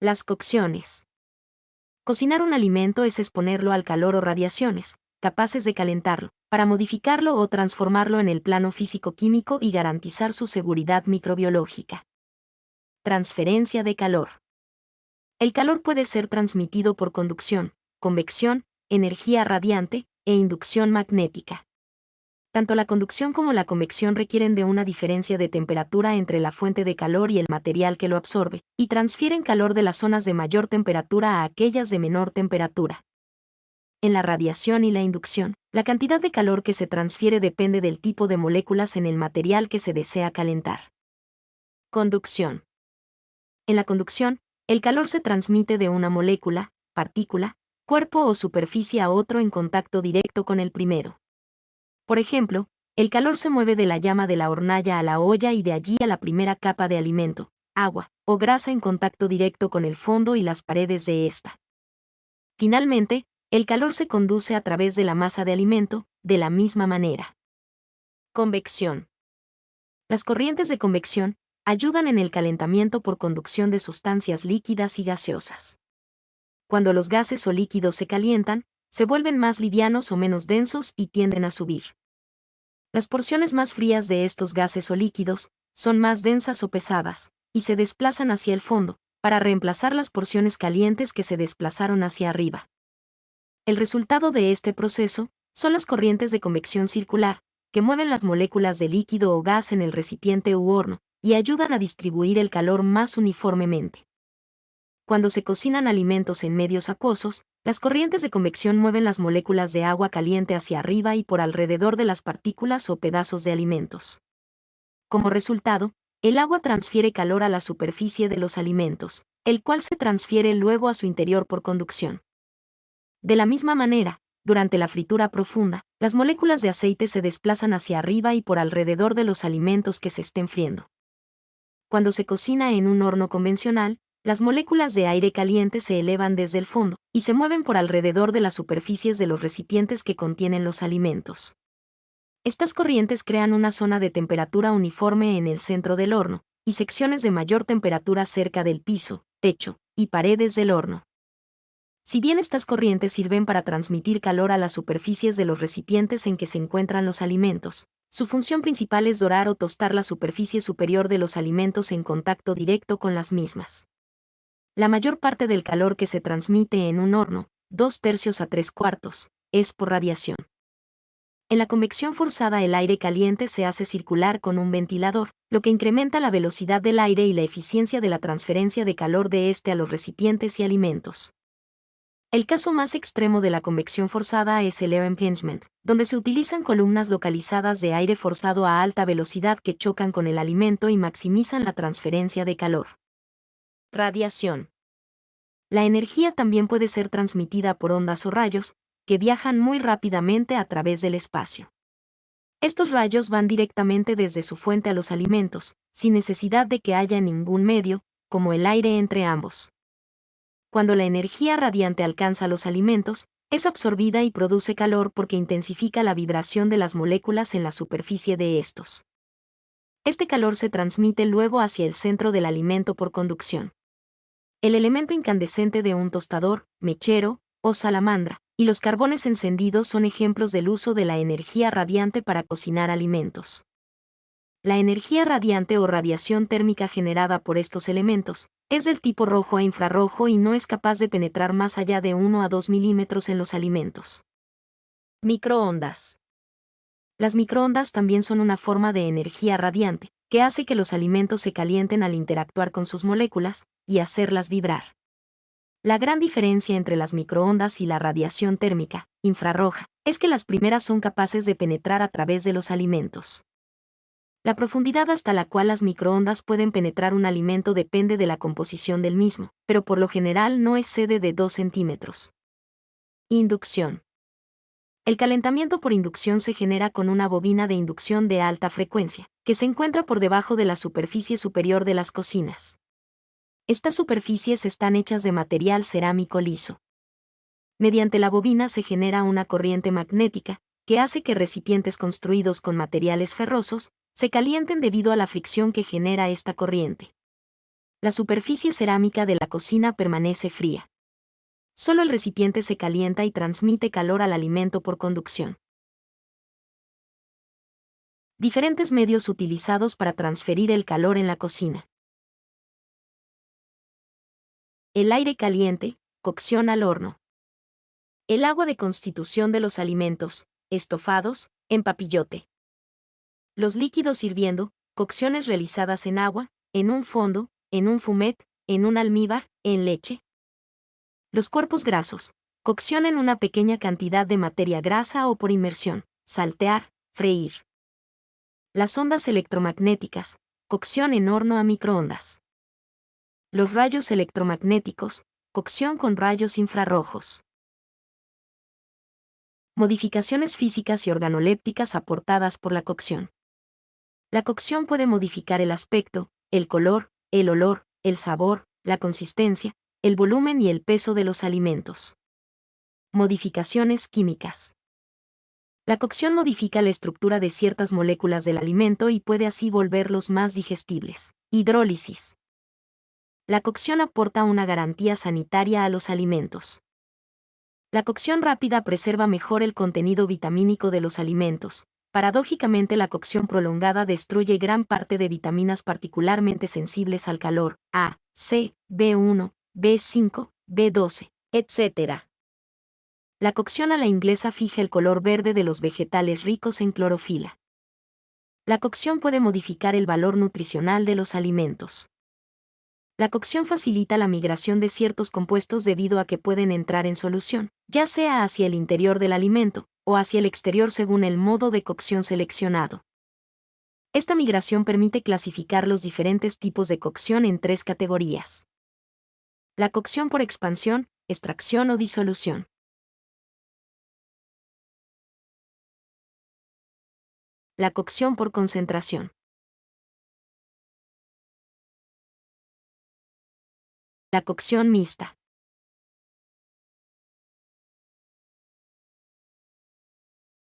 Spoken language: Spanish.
Las cocciones. Cocinar un alimento es exponerlo al calor o radiaciones, capaces de calentarlo, para modificarlo o transformarlo en el plano físico-químico y garantizar su seguridad microbiológica. Transferencia de calor. El calor puede ser transmitido por conducción, convección, energía radiante e inducción magnética. Tanto la conducción como la convección requieren de una diferencia de temperatura entre la fuente de calor y el material que lo absorbe, y transfieren calor de las zonas de mayor temperatura a aquellas de menor temperatura. En la radiación y la inducción, la cantidad de calor que se transfiere depende del tipo de moléculas en el material que se desea calentar. Conducción. En la conducción, el calor se transmite de una molécula, partícula, cuerpo o superficie a otro en contacto directo con el primero. Por ejemplo, el calor se mueve de la llama de la hornalla a la olla y de allí a la primera capa de alimento, agua o grasa en contacto directo con el fondo y las paredes de ésta. Finalmente, el calor se conduce a través de la masa de alimento, de la misma manera. Convección. Las corrientes de convección ayudan en el calentamiento por conducción de sustancias líquidas y gaseosas. Cuando los gases o líquidos se calientan, se vuelven más livianos o menos densos y tienden a subir. Las porciones más frías de estos gases o líquidos son más densas o pesadas, y se desplazan hacia el fondo, para reemplazar las porciones calientes que se desplazaron hacia arriba. El resultado de este proceso son las corrientes de convección circular, que mueven las moléculas de líquido o gas en el recipiente u horno, y ayudan a distribuir el calor más uniformemente. Cuando se cocinan alimentos en medios acuosos, las corrientes de convección mueven las moléculas de agua caliente hacia arriba y por alrededor de las partículas o pedazos de alimentos. Como resultado, el agua transfiere calor a la superficie de los alimentos, el cual se transfiere luego a su interior por conducción. De la misma manera, durante la fritura profunda, las moléculas de aceite se desplazan hacia arriba y por alrededor de los alimentos que se estén friendo. Cuando se cocina en un horno convencional, las moléculas de aire caliente se elevan desde el fondo y se mueven por alrededor de las superficies de los recipientes que contienen los alimentos. Estas corrientes crean una zona de temperatura uniforme en el centro del horno y secciones de mayor temperatura cerca del piso, techo y paredes del horno. Si bien estas corrientes sirven para transmitir calor a las superficies de los recipientes en que se encuentran los alimentos, su función principal es dorar o tostar la superficie superior de los alimentos en contacto directo con las mismas. La mayor parte del calor que se transmite en un horno, 2/3 a 3/4, es por radiación. En la convección forzada el aire caliente se hace circular con un ventilador, lo que incrementa la velocidad del aire y la eficiencia de la transferencia de calor de este a los recipientes y alimentos. El caso más extremo de la convección forzada es el air impingement, donde se utilizan columnas localizadas de aire forzado a alta velocidad que chocan con el alimento y maximizan la transferencia de calor. Radiación. La energía también puede ser transmitida por ondas o rayos, que viajan muy rápidamente a través del espacio. Estos rayos van directamente desde su fuente a los alimentos, sin necesidad de que haya ningún medio, como el aire entre ambos. Cuando la energía radiante alcanza los alimentos, es absorbida y produce calor porque intensifica la vibración de las moléculas en la superficie de estos. Este calor se transmite luego hacia el centro del alimento por conducción. El elemento incandescente de un tostador, mechero o salamandra, y los carbones encendidos son ejemplos del uso de la energía radiante para cocinar alimentos. La energía radiante o radiación térmica generada por estos elementos es del tipo rojo a infrarrojo y no es capaz de penetrar más allá de 1 a 2 milímetros en los alimentos. Microondas. Las microondas también son una forma de energía radiante, que hace que los alimentos se calienten al interactuar con sus moléculas y hacerlas vibrar. La gran diferencia entre las microondas y la radiación térmica, infrarroja, es que las primeras son capaces de penetrar a través de los alimentos. La profundidad hasta la cual las microondas pueden penetrar un alimento depende de la composición del mismo, pero por lo general no excede de 2 centímetros. Inducción. El calentamiento por inducción se genera con una bobina de inducción de alta frecuencia, que se encuentra por debajo de la superficie superior de las cocinas. Estas superficies están hechas de material cerámico liso. Mediante la bobina se genera una corriente magnética, que hace que recipientes construidos con materiales ferrosos se calienten debido a la fricción que genera esta corriente. La superficie cerámica de la cocina permanece fría. Solo el recipiente se calienta y transmite calor al alimento por conducción. Diferentes medios utilizados para transferir el calor en la cocina. El aire caliente, cocción al horno. El agua de constitución de los alimentos, estofados, en papillote. Los líquidos hirviendo, cocciones realizadas en agua, en un fondo, en un fumet, en un almíbar, en leche. Los cuerpos grasos, cocción en una pequeña cantidad de materia grasa o por inmersión, saltear, freír. Las ondas electromagnéticas, cocción en horno a microondas. Los rayos electromagnéticos, cocción con rayos infrarrojos. Modificaciones físicas y organolépticas aportadas por la cocción. La cocción puede modificar el aspecto, el color, el olor, el sabor, la consistencia, el volumen y el peso de los alimentos. Modificaciones químicas. La cocción modifica la estructura de ciertas moléculas del alimento y puede así volverlos más digestibles. Hidrólisis. La cocción aporta una garantía sanitaria a los alimentos. La cocción rápida preserva mejor el contenido vitamínico de los alimentos. Paradójicamente, la cocción prolongada destruye gran parte de vitaminas particularmente sensibles al calor, A, C, B1, B5, B12, etc. La cocción a la inglesa fija el color verde de los vegetales ricos en clorofila. La cocción puede modificar el valor nutricional de los alimentos. La cocción facilita la migración de ciertos compuestos debido a que pueden entrar en solución, ya sea hacia el interior del alimento, o hacia el exterior según el modo de cocción seleccionado. Esta migración permite clasificar los diferentes tipos de cocción en 3 categorías. La cocción por expansión, extracción o disolución. La cocción por concentración. La cocción mixta.